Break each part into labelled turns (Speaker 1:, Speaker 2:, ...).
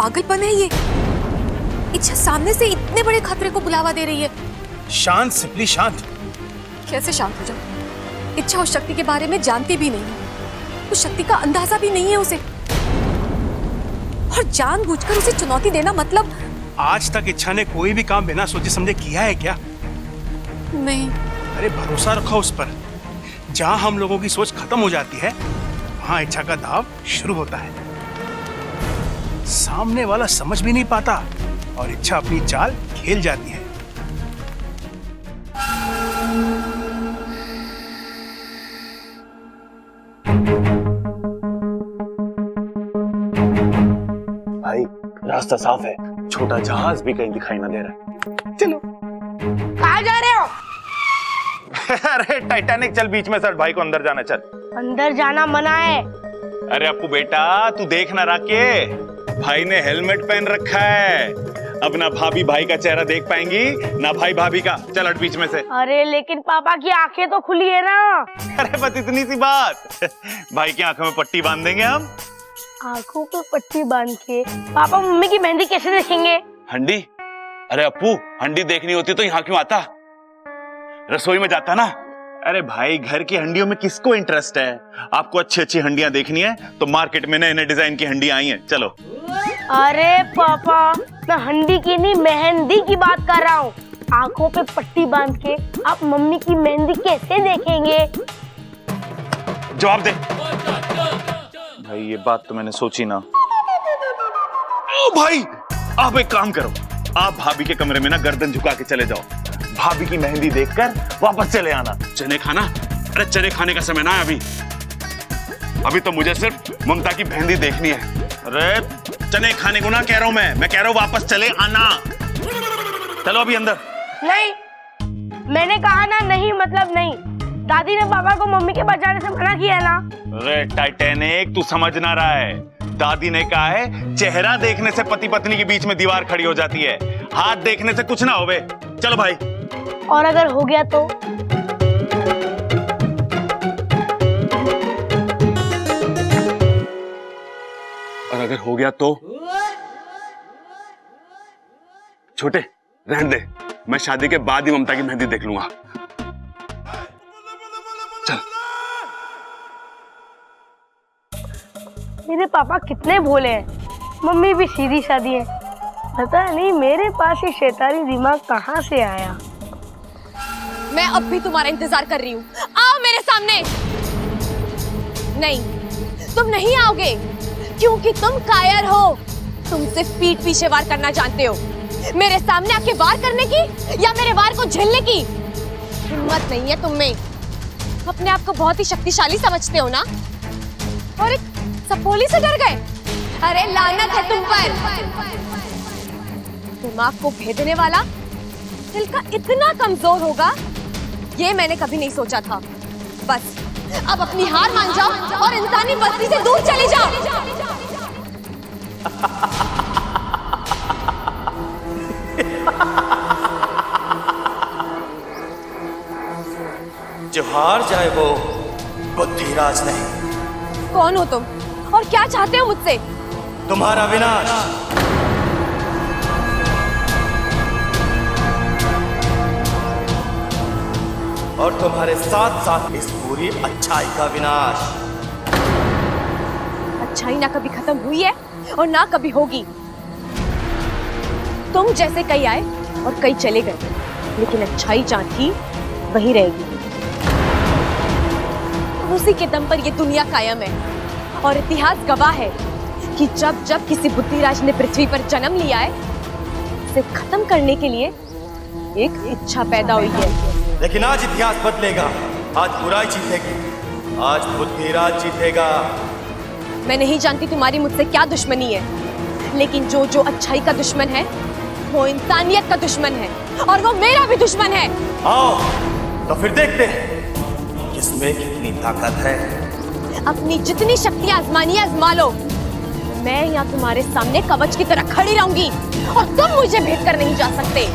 Speaker 1: पागलपन है ये? इच्छा सामने से इतने बड़े खतरे को बुलावा दे रही है।
Speaker 2: शांत सिपली शांत।
Speaker 1: कैसे शांत हो जाऊं? इच्छा उस शक्ति के बारे में जानती भी नहीं है, उस शक्ति का अंदाजा भी नहीं है उसे, और जानबूझकर उसे चुनौती देना मतलब।
Speaker 2: आज तक इच्छा ने कोई भी काम बिना सोचे समझे किया है क्या?
Speaker 1: नहीं।
Speaker 2: अरे भरोसा रखो उस पर। जहां हम लोगों की सोच खत्म हो जाती है वहां इच्छा का दाव शुरू होता है। सामने वाला समझ भी नहीं पाता और इच्छा अपनी चाल खेल जाती है।
Speaker 3: भाई रास्ता साफ है, छोटा जहाज भी कहीं दिखाई ना दे रहा है। चलो।
Speaker 4: कहाँ जा रहे हो?
Speaker 3: अरे टाइटैनिक चल, बीच में सर भाई को अंदर जाना, चल।
Speaker 4: अंदर जाना मना है।
Speaker 3: अरे अपू बेटा तू देख ना राके, भाई ने हेलमेट पहन रखा है, अब ना भाभी भाई का चेहरा देख पाएंगी ना भाई भाभी का। चल हट बीच में से।
Speaker 4: अरे लेकिन पापा की आंखें तो खुली है ना।
Speaker 3: अरे बस इतनी सी बात, भाई की आंखों में पट्टी बांध देंगे हम।
Speaker 4: आंखों पे पट्टी बांध के पापा मम्मी की मेहंदी कैसे देखेंगे?
Speaker 3: हंडी? अरे अपू हंडी देखनी होती तो यहाँ क्यों आता, रसोई में जाता ना। अरे भाई घर की हंडियों में किसको इंटरेस्ट है? आपको अच्छी अच्छी हंडियां देखनी है तो मार्केट में नए नए डिजाइन की हंडियां आई हैं, चलो।
Speaker 4: अरे पापा मैं हंडी की नहीं मेहंदी की बात कर रहा हूँ। आंखों पे पट्टी बांध के आप मम्मी की मेहंदी कैसे देखेंगे?
Speaker 3: जवाब दे भाई, ये बात तो मैंने सोची ना। ओ भाई आप एक काम करो, आप भाभी के कमरे में ना गर्दन झुका के चले जाओ, भाभी की मेहंदी देखकर वापस चले आना। चने खाना? अरे चने खाने का समय ना है अभी तो मुझे सिर्फ ममता की मेहंदी देखनी है। अरे चने खाने को ना कह रहा हूं मैं कह रहा हूं वापस चले आना। चलो अभी अंदर।
Speaker 4: नहीं, मैंने कहा ना नहीं मतलब नहीं। दादी ने पापा को मम्मी के बचाने से मना किया ना।
Speaker 3: अरे टाइटैनिक तू समझ ना रहा है, दादी ने कहा है चेहरा देखने से पति पत्नी के बीच में दीवार खड़ी हो जाती है, हाथ देखने से कुछ ना होवे। चलो भाई।
Speaker 4: और अगर हो गया तो?
Speaker 3: और अगर हो गया तो? छोटे रहने दे, मैं शादी के बाद ही ममता की मेहंदी देख लूंगा। चल।
Speaker 4: मेरे पापा कितने भोले हैं, मम्मी भी सीधी सादी है। पता नहीं मेरे पास ये शैतानी दिमाग कहाँ से आया।
Speaker 1: मैं अब भी तुम्हारा इंतजार कर रही हूँ, आओ मेरे सामने। नहीं, तुम नहीं आओगे क्योंकि तुम कायर हो। तुम सिर्फ पीठ पीछे वार करना जानते हो। मेरे सामने आके वार करने की या मेरे वार को झेलने की हिम्मत नहीं है तुम में। अपने आप को बहुत ही शक्तिशाली समझते हो ना, और एक सपोली से डर गए। अरे लानत है तुम पर। दिमाग को भेदने वाला दिल का इतना कमजोर होगा ये मैंने कभी नहीं सोचा था। बस अब अपनी हार मान जाओ और इंसानी बस्ती से दूर चले जाओ।
Speaker 5: जो हार जाए वो बुद्धिराज नहीं।
Speaker 1: कौन हो तुम और क्या चाहते हो मुझसे?
Speaker 5: तुम्हारा विनाश। और तुम्हारे साथ साथ इस पूरी अच्छाई का विनाश।
Speaker 1: अच्छाई ना कभी खत्म हुई है और ना कभी होगी। तुम जैसे कई आए और कई चले गए, लेकिन अच्छाई जहाँ थी वही रहेगी। उसी के दम पर ये दुनिया कायम है और इतिहास गवाह है कि जब जब किसी बुद्धिराज ने पृथ्वी पर जन्म लिया है, इसे खत्म करने के लिए एक इच्छा पैदा हुई है।
Speaker 5: लेकिन आज इतिहास बदलेगा, आज बुराई जीतेगी, आज बुद्धिराज जीतेगा।
Speaker 1: मैं नहीं जानती तुम्हारी मुझसे क्या दुश्मनी है, लेकिन जो जो अच्छाई का दुश्मन है वो इंसानियत का दुश्मन है, और वो मेरा भी दुश्मन है।
Speaker 5: आओ तो फिर देखते हैं किसमें कितनी ताकत है।
Speaker 1: अपनी जितनी शक्ति आजमानी आजमा लो। मैं यहाँ तुम्हारे सामने कवच की तरह खड़ी रहूंगी और तुम मुझे भेद कर नहीं जा सकते।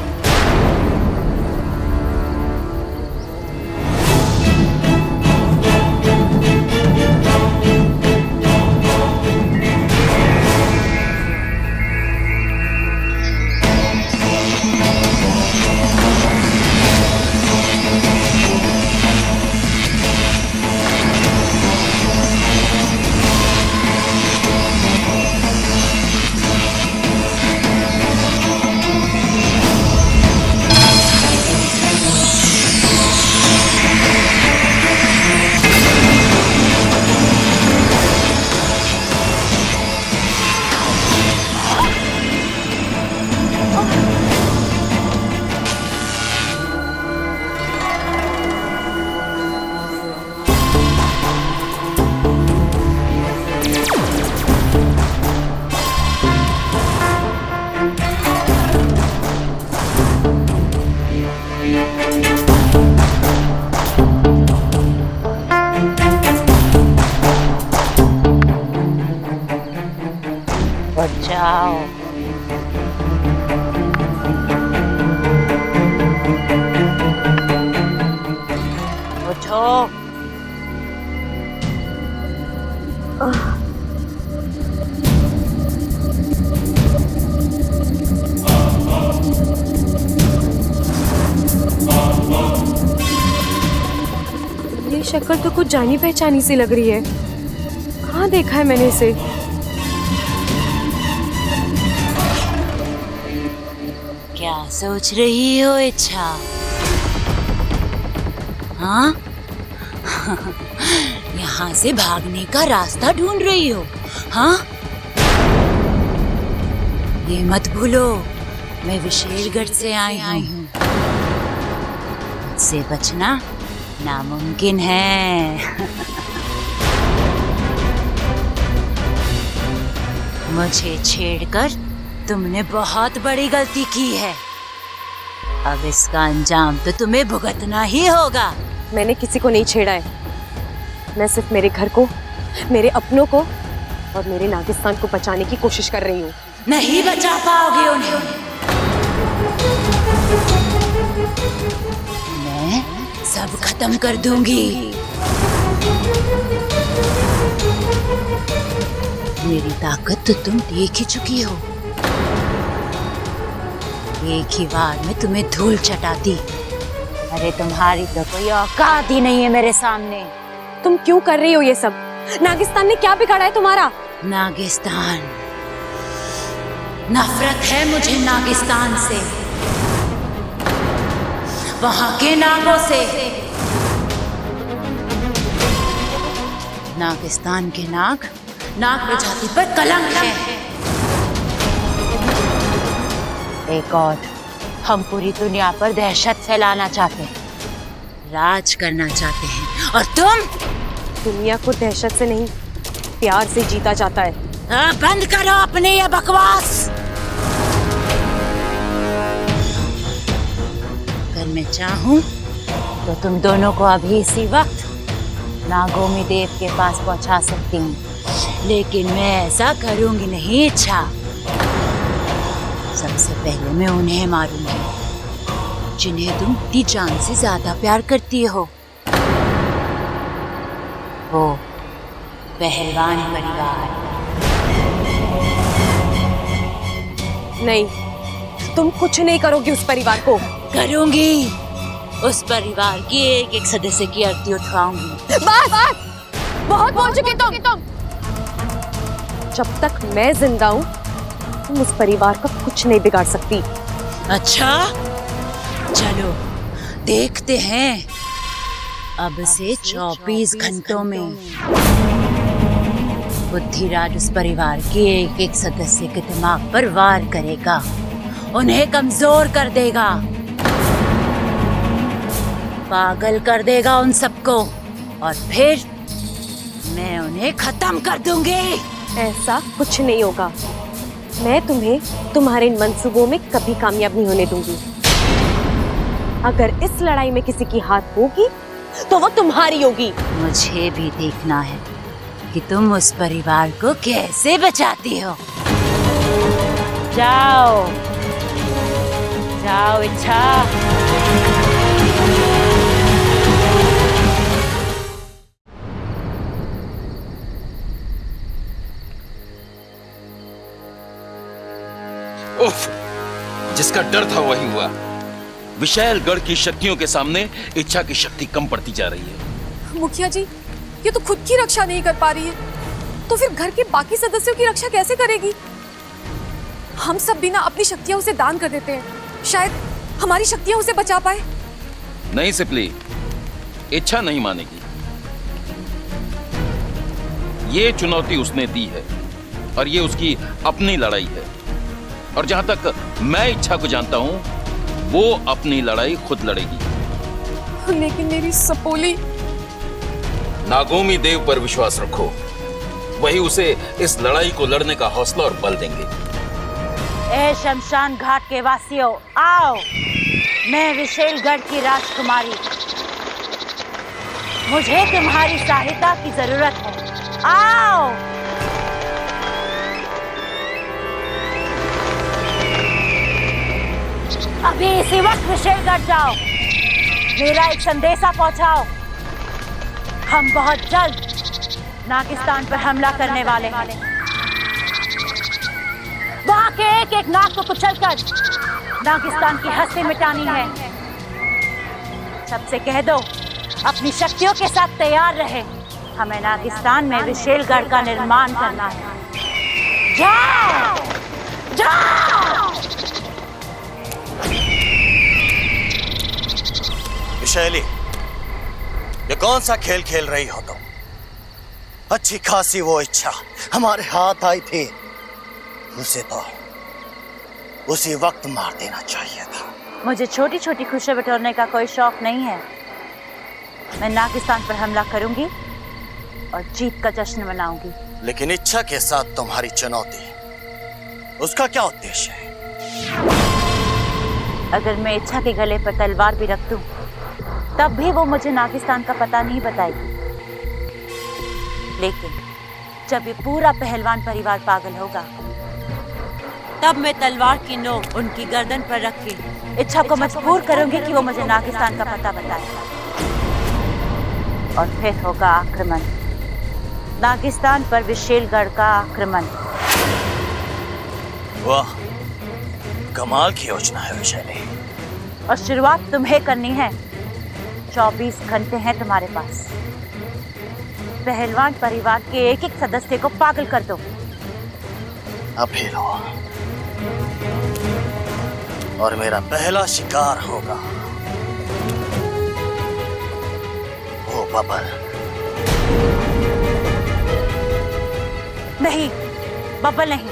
Speaker 1: शक्ल तो कुछ जानी पहचानी सी लग रही है। कहाँ देखा है मैंने इसे?
Speaker 6: क्या सोच रही हो इच्छा? हाँ? यहाँ से भागने का रास्ता ढूंढ रही हो? हाँ? ये मत भूलो, मैं विशेलगढ़ से आई हूँ। से बचना नामुमकिन है। मुझे छेड़कर तुमने बहुत बड़ी गलती की है। अब इसका अंजाम तो तुम्हें भुगतना ही होगा।
Speaker 1: मैंने किसी को नहीं छेड़ा है। मैं सिर्फ मेरे घर को, मेरे अपनों को और मेरे नागिस्तान को बचाने की कोशिश कर रही हूँ।
Speaker 6: नहीं बचा पाओगे उन्हें। मैं सब खत्म कर दूंगी। मेरी ताकत तो तुम देख ही चुकी हो। एक ही बार में तुम्हें धूल चटाती। अरे तुम्हारी तो कोई औकात ही नहीं है मेरे सामने।
Speaker 1: तुम क्यों कर रही हो ये सब? नागिस्तान ने क्या बिगाड़ा है तुम्हारा?
Speaker 6: नागिस्तान, नफरत है मुझे नागिस्तान से, वहां के नागों से। नागिस्तान के नाग प्रजाति पर कलंक है। एक और, हम पूरी दुनिया पर दहशत फैलाना चाहते हैं, राज करना चाहते हैं, और तुम?
Speaker 1: दुनिया को दहशत से नहीं, प्यार से जीता जाता है।
Speaker 6: बंद करो अपने ये बकवास। अगर मैं चाहूं तो तुम दोनों को अभी इसी वक्त नागोमी देव के पास पहुंचा सकती हूँ, लेकिन मैं ऐसा करूंगी नहीं इच्छा। सबसे पहले मैं उन्हें मारूंगी जिन्हें तुम अपनी जान से ज्यादा प्यार करती हो, वो पहलवान परिवार।
Speaker 1: नहीं, तुम कुछ नहीं करोगी उस परिवार को।
Speaker 6: करूंगी। उस परिवार की एक एक सदस्य की आरती उठवाऊंगी।
Speaker 1: बस बहुत बोल चुके तुम। जब तक मैं जिंदा हूँ तुम उस परिवार का कुछ नहीं बिगाड़ सकती।
Speaker 6: अच्छा, चलो देखते हैं। अब से 24 घंटों में बुद्धिराज उस परिवार के एक एक सदस्य के दिमाग पर वार करेगा, उन्हें कमजोर कर देगा, पागल कर देगा उन सबको, और फिर मैं उन्हें खत्म कर दूंगी।
Speaker 1: ऐसा कुछ नहीं होगा। मैं तुम्हें तुम्हारे इन मंसूबों में कभी कामयाब नहीं होने दूंगी। अगर इस लड़ाई में किसी की हाथ होगी तो वो तुम्हारी होगी।
Speaker 6: मुझे भी देखना है कि तुम उस परिवार को कैसे बचाती हो। जाओ जाओ इच्छा।
Speaker 7: उफ, जिसका डर था वही हुआ। विशालगढ़ की शक्तियों के सामने इच्छा की शक्ति कम पड़ती जा रही है।
Speaker 8: मुखिया जी, ये तो खुद की रक्षा नहीं कर पा रही है, तो फिर घर के बाकी सदस्यों की रक्षा कैसे करेगी? हम सब भी ना अपनी शक्तियां उसे दान कर देते हैं, शायद हमारी शक्तियां उसे बचा पाए।
Speaker 7: नहीं सिपली, इच्छा नहीं मानेगी। ये चुनौती उसने दी है और ये उसकी अपनी लड़ाई है, और जहां तक मैं इच्छा को जानता हूं, वो अपनी लड़ाई खुद लड़ेगी।
Speaker 8: लेकिन मेरी सपोली।
Speaker 7: नागोमी देव पर विश्वास रखो, वही उसे इस लड़ाई को लड़ने का हौसला और बल देंगे।
Speaker 6: ए शमशान घाट के वासियों, आओ। मैं विशेलगढ़ की राजकुमारी, मुझे तुम्हारी सहायता की जरूरत है। आओ। अभी इसी वक्त विशेलगढ़ जाओ, मेरा एक संदेशा पहुंचाओ। हम बहुत जल्द नागिस्तान पर हमला करने वाले हैं। वहां के एक एक नाग को कुचलकर नागिस्तान की हस्ती मिटानी है। सबसे कह दो अपनी शक्तियों के साथ तैयार रहे। हमें नागिस्तान में विशेलगढ़ का निर्माण करना है। जाओ जाओ।
Speaker 5: विशैली, ये कौन सा खेल खेल रही हो तुम? अच्छी खासी वो इच्छा हमारे हाथ आई थी, उसे तो उसी वक्त मार देना चाहिए था।
Speaker 6: मुझे छोटी छोटी खुशियां बटोरने का कोई शौक नहीं है। मैं नागिस्तान पर हमला करूंगी और जीत का जश्न मनाऊंगी।
Speaker 5: लेकिन इच्छा के साथ तुम्हारी चुनौती, उसका क्या उद्देश्य है?
Speaker 6: अगर मैं इच्छा के गले पर तलवार भी रख दूं, तब भी वो मुझे नागिस्तान का पता नहीं बताएगी। लेकिन जब ये पूरा पहलवान परिवार पागल होगा, तब मैं तलवार की नोक उनकी गर्दन पर रख के इच्छा को मजबूर करूंगी कि वो मुझे नागिस्तान का पता बताए। और फिर होगा आक्रमण, नागिस्तान पर विशेलगढ़ का आक्रमण।
Speaker 5: वाह, कमाल की योजना है विशैली।
Speaker 6: और शुरुआत तुम्हें करनी है। 24 घंटे हैं तुम्हारे पास। पहलवान परिवार के एक एक सदस्य को पागल कर दो।
Speaker 5: अब लो, और मेरा पहला शिकार होगा वो बबल।
Speaker 6: नहीं, बब्बल नहीं,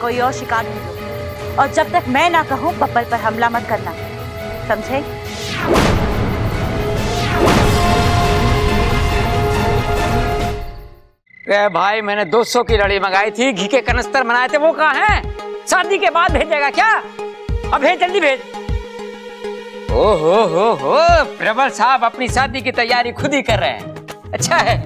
Speaker 6: कोई और शिकार ढूंढो। और जब तक मैं ना कहूं, बब्बल पर हमला मत करना, समझे?
Speaker 9: भाई, मैंने 200 की लड़ी मंगाई थी, घी के कनस्तर बनाए थे, वो कहाँ हैं? शादी के बाद भेजेगा क्या? अब भेज, जल्दी भेज। हो, प्रबल साहब अपनी शादी की तैयारी खुद ही कर रहे हैं। अच्छा है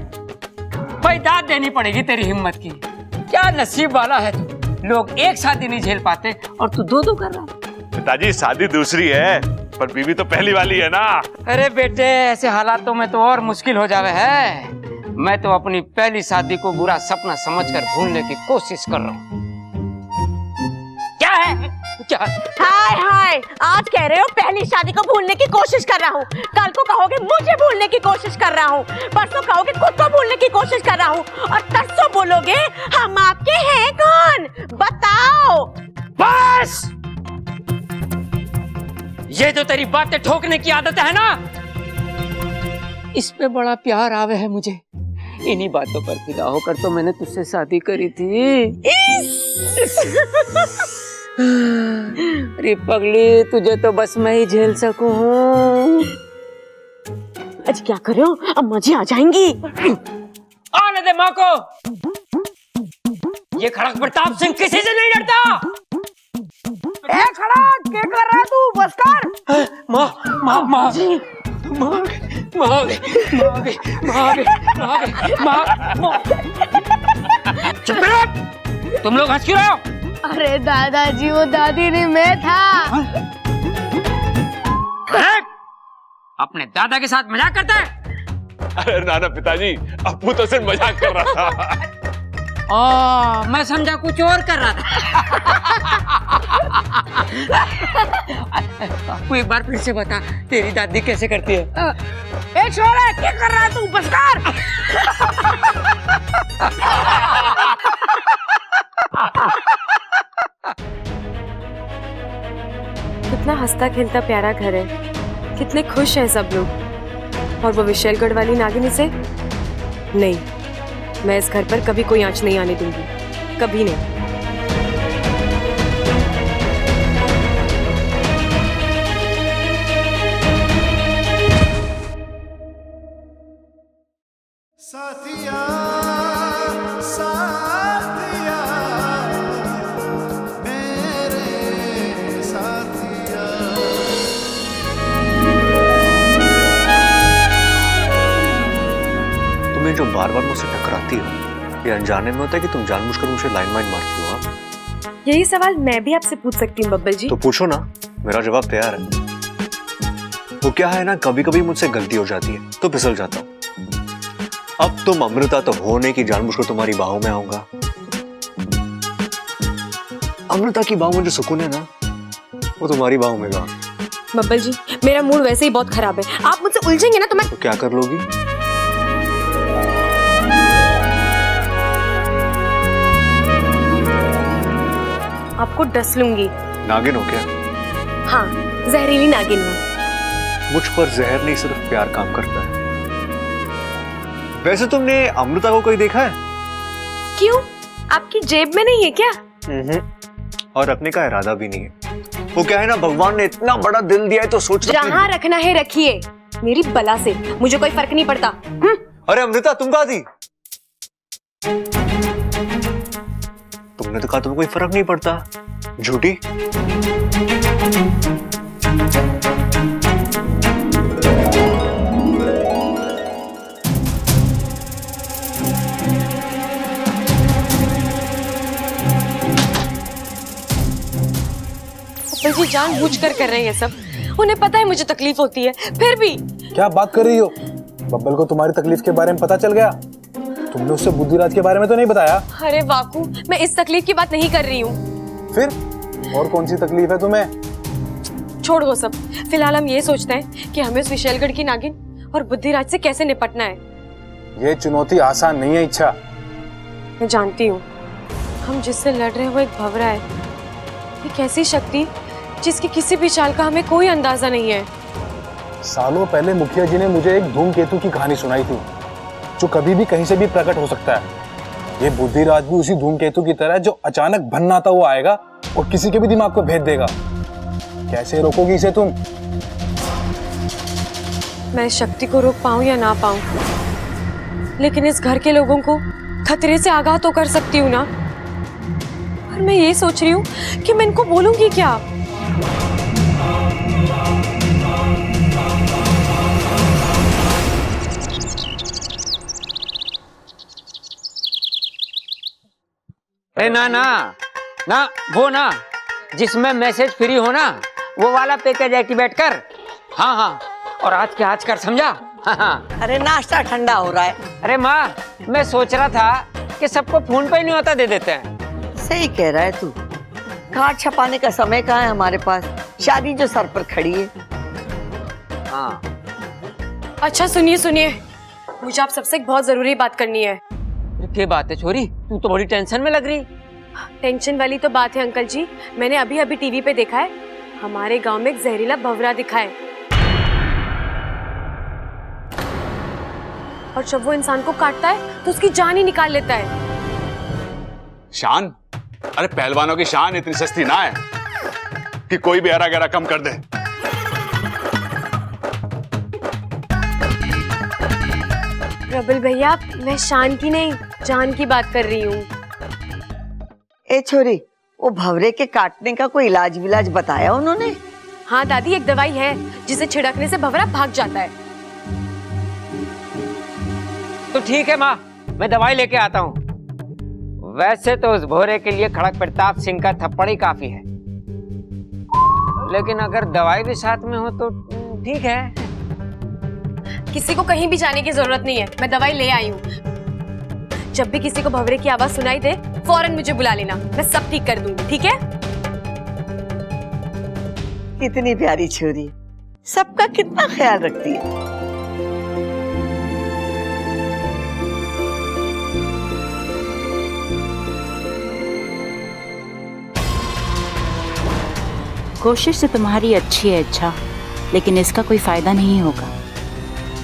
Speaker 9: भाई, दाद देनी पड़ेगी तेरी हिम्मत की। क्या नसीब वाला है तू। लोग एक शादी नहीं झेल पाते और तू दो कर रहा है।
Speaker 3: पिताजी, शादी दूसरी है, पर बीवी तो पहली वाली है ना।
Speaker 9: अरे बेटे, ऐसे हालातों में तो और मुश्किल हो जावे है। मैं तो अपनी पहली शादी को बुरा सपना समझकर भूलने की कोशिश कर रहा हूँ। क्या है? क्या?
Speaker 1: हाय, आज कह रहे हो पहली शादी को भूलने की कोशिश कर रहा हूँ, कल को कहोगे मुझे भूलने की कोशिश कर रहा हूँ, परसों कहोगे खुद को भूलने की कोशिश कर रहा हूँ, और तरसों बोलोगे हम आपके हैं कौन? बताओ।
Speaker 9: बस, ये जो तेरी बातें ठोकने की आदत है ना, इस पे बड़ा प्यार आवे है मुझे। इन्हीं बातों पर फिदा होकर तो मैंने तुझसे शादी करी थी। अरे पगली, तुझे तो बस मैं ही झेल सकूं।
Speaker 1: आज क्या करो, अम्मा जी आ जाएंगी।
Speaker 9: आने दे माँ को। ये खड़क प्रताप सिंह किसी से नहीं डरता।
Speaker 4: खड़ा क्या कर रहा है तू? बस कर।
Speaker 9: माँ चुप रहो। तुम लोग हंस क्यों रहे हो?
Speaker 4: अरे दादाजी, वो दादी नहीं, मैं था।
Speaker 9: अपने दादा के साथ मजाक करता है?
Speaker 3: अरे नाना पिताजी, अप्पू तो सिर्फ मजाक कर रहा था।
Speaker 9: मैं समझा कुछ और कर रहा था। अप्पू, एक बार फिर से बता, तेरी दादी कैसे करती है?
Speaker 4: ए छोरा, क्या कर रहा है तू? बस कर।
Speaker 8: कितना हंसता खेलता प्यारा घर है, कितने खुश हैं सब लोग। और वो विशेलगढ़ वाली नागिनी से नहीं, मैं इस घर पर कभी कोई आंच नहीं आने दूंगी, कभी नहीं।
Speaker 10: साथिया साथिया मेरे साथिया।
Speaker 11: तुम्हें जो बार बार मुझसे टकराती हो, ये अनजाने में होता है कि तुम जानबूझकर मुझे लाइन माइन मारती हो? हाँ,
Speaker 8: यही सवाल मैं भी आपसे पूछ सकती हूँ बब्बल जी।
Speaker 11: तो पूछो ना, मेरा जवाब तैयार है। वो क्या है ना, कभी कभी मुझसे गलती हो जाती है तो फिसल जाता हूँ। अब तुम अमृता तो हो नहीं कि जानबूझकर तुम्हारी बाहों में आऊंगा। अमृता की बाहों में जो सुकून है ना, वो तुम्हारी बाहों में कहाँ।
Speaker 1: बब्बल जी, मेरा मूड वैसे ही बहुत खराब है, आप मुझसे उलझेंगे ना तो मैं
Speaker 11: तो क्या कर लोगी?
Speaker 1: आपको डस लूंगी।
Speaker 11: नागिन हो क्या?
Speaker 1: हाँ, जहरीली नागिन हूँ।
Speaker 11: मुझ पर जहर नहीं, सिर्फ प्यार काम करता है। वैसे तुमने अमृता को कोई देखा है?
Speaker 1: क्यों? आपकी जेब में नहीं है क्या?
Speaker 11: और रखने का इरादा भी नहीं है। वो क्या है ना, भगवान ने इतना बड़ा दिल दिया है तो सोच
Speaker 1: जहाँ रखना है रखिए, मेरी बला से मुझे कोई फर्क नहीं पड़ता।
Speaker 11: अरे अमृता, तुम कहाँ थी? तुमने तो कहा तुम्हें कोई फर्क नहीं पड़ता, झूठी।
Speaker 1: जी जानबूझकर कर रहे हैं सब, उन्हें पता है मुझे तकलीफ होती है, फिर भी।
Speaker 12: क्या बात कर रही हो? बब्बल को तुम्हारी तकलीफ के बारे में पता चल गया? तुमने उससे बुद्धिराज के बारे में तो नहीं बताया?
Speaker 1: अरे वाकू, मैं इस तकलीफ की बात नहीं कर रही हूँ।
Speaker 12: फिर और कौन सी तकलीफ है तुम्हें?
Speaker 1: छोड़ दो सब, फिलहाल हम ये सोचते हैं कि हमें उस विशैलगढ़ की नागिन और बुद्धिराज से कैसे निपटना है।
Speaker 12: ये चुनौती आसान नहीं है इच्छा।
Speaker 1: मैं जानती हूँ, हम जिससे लड़ रहे हैं वो एक भंवरा है, एक ऐसी शक्ति जिसकी किसी भी चाल का हमें कोई अंदाजा नहीं है।
Speaker 12: सालों पहले मुखिया जी ने मुझे एक धूमकेतु की कहानी सुनाई थी, जो कभी भी कहीं से भी प्रकट हो सकता है। ये बुद्धिराज भी उसी धूमकेतु की तरह, जो अचानक भन्नाता हुआ आएगा और किसी के भी दिमाग को भेद देगा। कैसे रोकोगी इसे तुम?
Speaker 1: मैं इस शक्ति को रोक पाऊं या ना पाऊं, लेकिन इस घर के लोगों को खतरे से आगाह तो कर सकती हूँ ना। और मैं ये सोच रही हूँ कि मैं इनको बोलूंगी क्या।
Speaker 9: ना ना ना, वो ना जिसमें मैसेज फ्री हो ना, वो वाला पैकेज एक्टिवेट कर। हाँ हाँ, और आज के आज कर, समझा? हाँ।
Speaker 13: अरे नाश्ता ठंडा हो रहा है।
Speaker 9: अरे माँ, मैं सोच रहा था कि सबको फोन पे ही न्योता दे देते हैं।
Speaker 13: सही कह रहा है तू, कार्ड छपाने का समय कहाँ है हमारे पास, शादी जो सर पर खड़ी है।
Speaker 9: हाँ।
Speaker 1: अच्छा सुनिए सुनिए, मुझे आप सबसे एक बहुत जरूरी बात करनी है।
Speaker 9: क्या बात है छोरी, तू तो बड़ी टेंशन में लग रही।
Speaker 1: टेंशन वाली तो बात है अंकल जी, मैंने अभी अभी टीवी पे देखा है, हमारे गांव में एक जहरीला भंवरा दिखा है, और जब वो इंसान को काटता है तो उसकी जान ही निकाल लेता है।
Speaker 3: शान? अरे पहलवानों की शान इतनी सस्ती ना है कि कोई भी हरा गहरा कम कर दे।
Speaker 1: प्रबल भैया, मैं शान की नहीं, जान की बात कर रही हूँ।
Speaker 13: ए छोरी, वो भंवरे के काटने का कोई इलाज विलाज बताया उन्होंने?
Speaker 1: हाँ दादी, एक दवाई है जिसे छिड़कने से भंवरा भाग जाता है।
Speaker 9: तो ठीक है माँ, मैं दवाई लेके आता हूँ। वैसे तो उस भोरे के लिए खड़क प्रताप सिंह का थप्पड़ ही काफी है, लेकिन अगर दवाई भी साथ में हो तो ठीक है।
Speaker 1: किसी को कहीं भी जाने की जरूरत नहीं है, मैं दवाई ले आई हूँ। जब भी किसी को भंवरे की आवाज सुनाई दे, फौरन मुझे बुला लेना, मैं सब ठीक कर दूंगी, ठीक है?
Speaker 13: कितनी प्यारी छोरी, सबका कितना ख्याल रखती है।
Speaker 6: कोशिश तो तुम्हारी अच्छी है अच्छा, लेकिन इसका कोई फायदा नहीं होगा।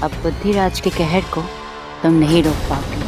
Speaker 6: अब बुद्धिराज के कहर को तुम नहीं रोक पाओगे।